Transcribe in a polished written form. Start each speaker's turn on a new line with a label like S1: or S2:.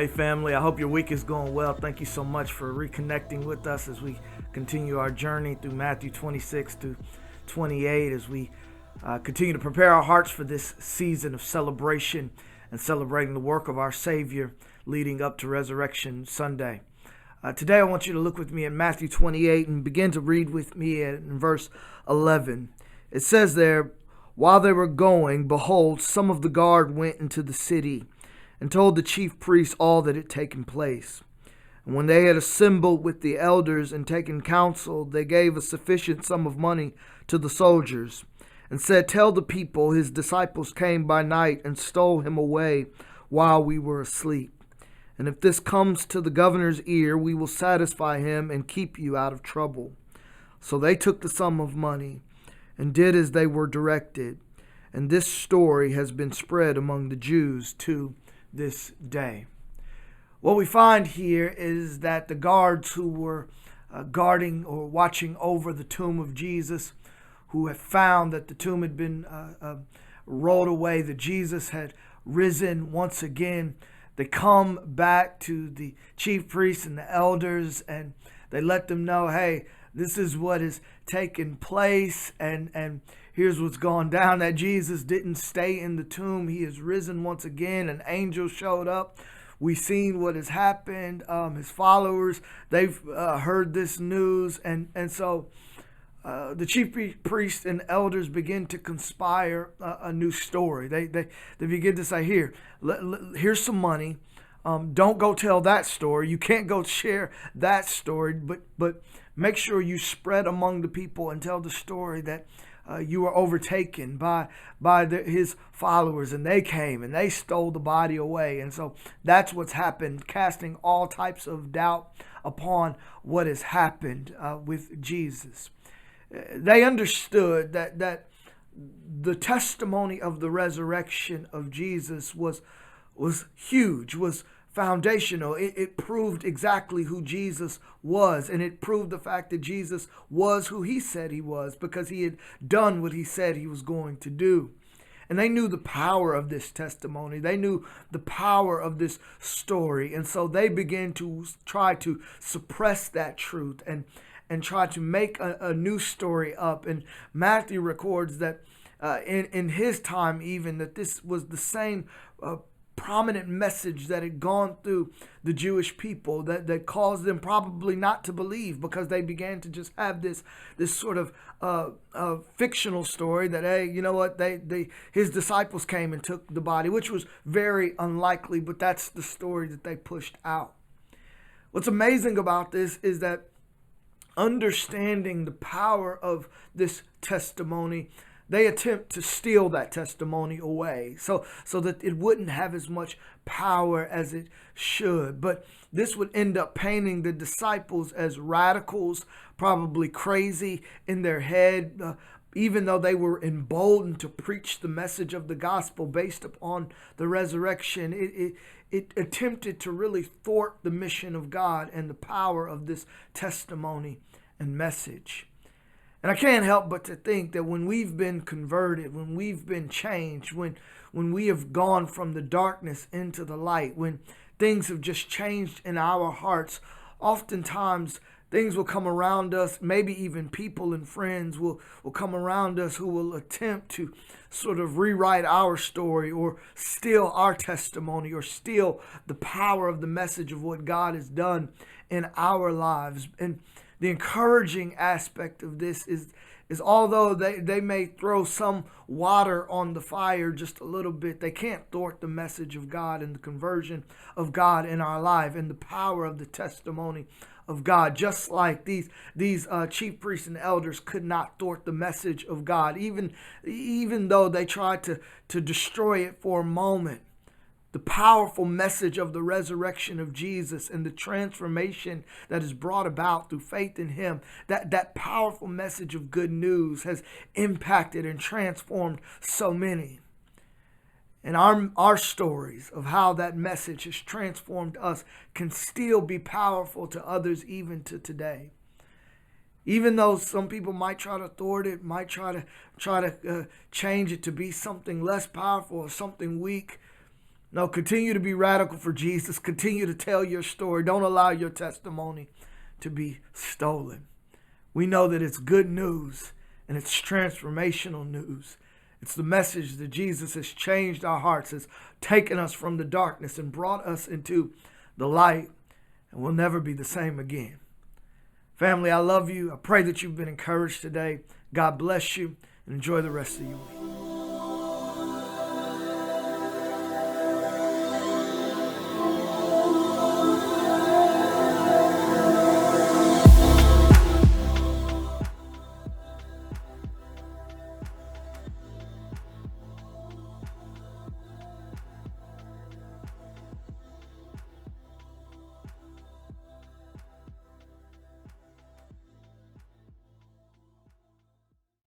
S1: Hey family, I hope your week is going well. Thank you so much for reconnecting with us as we continue our journey through Matthew 26 to 28 as we continue to prepare our hearts for this season of celebration and celebrating the work of our Savior leading up to Resurrection Sunday. Today I want you to look with me at Matthew 28 and begin to read with me in verse 11. It says there, "While they were going, behold, some of the guard went into the city and told the chief priests all that had taken place. And when they had assembled with the elders and taken counsel, they gave a sufficient sum of money to the soldiers, and said, 'Tell the people, his disciples came by night and stole him away while we were asleep. And if this comes to the governor's ear, we will satisfy him and keep you out of trouble.' So they took the sum of money and did as they were directed. And this story has been spread among the Jews to this day." What we find here is that the guards who were guarding or watching over the tomb of Jesus, who had found that the tomb had been rolled away, that Jesus had risen once again, they come back to the chief priests and the elders and they let them know, hey, this is what has taken place and here's what's gone down, that Jesus didn't stay in the tomb. He has risen once again. An angel showed up. We've seen what has happened. His followers, they've heard this news. And so the chief priests and elders begin to conspire a new story. They begin to say, here's some money. Don't go tell that story. You can't go share that story, but make sure you spread among the people and tell the story that you were overtaken by his followers, and they came and they stole the body away. And so that's what's happened, casting all types of doubt upon what has happened with Jesus. They understood that the testimony of the resurrection of Jesus was huge, was foundational. It proved exactly who Jesus was, and it proved the fact that Jesus was who he said he was because he had done what he said he was going to do. And they knew the power of this testimony. They knew the power of this story. And so they began to try to suppress that truth and try to make a new story up. And Matthew records that in his time even, that this was the same prominent message that had gone through the Jewish people that caused them probably not to believe, because they began to just have this sort of fictional story that, hey, you know what, his disciples came and took the body, which was very unlikely, but that's the story that they pushed out. What's amazing about this is that understanding the power of this testimony, they attempt to steal that testimony away so that it wouldn't have as much power as it should. But this would end up painting the disciples as radicals, probably crazy in their head, even though they were emboldened to preach the message of the gospel based upon the resurrection. It attempted to really thwart the mission of God and the power of this testimony and message. And I can't help but to think that when we've been converted, when we've been changed, when we have gone from the darkness into the light, when things have just changed in our hearts, oftentimes things will come around us, maybe even people and friends will come around us who will attempt to sort of rewrite our story or steal our testimony or steal the power of the message of what God has done in our lives. And the encouraging aspect of this is although they may throw some water on the fire just a little bit, they can't thwart the message of God and the conversion of God in our life and the power of the testimony of God. Just like these chief priests and elders could not thwart the message of God, even though they tried to destroy it for a moment. The powerful message of the resurrection of Jesus and the transformation that is brought about through faith in him, that powerful message of good news has impacted and transformed so many. And our stories of how that message has transformed us can still be powerful to others even to today. Even though some people might try to thwart it, might try to change it to be something less powerful or something weak, No, continue to be radical for Jesus. Continue to tell your story. Don't allow your testimony to be stolen. We know that it's good news and it's transformational news. It's the message that Jesus has changed our hearts, has taken us from the darkness and brought us into the light, and we'll never be the same again. Family, I love you. I pray that you've been encouraged today. God bless you, and enjoy the rest of your week.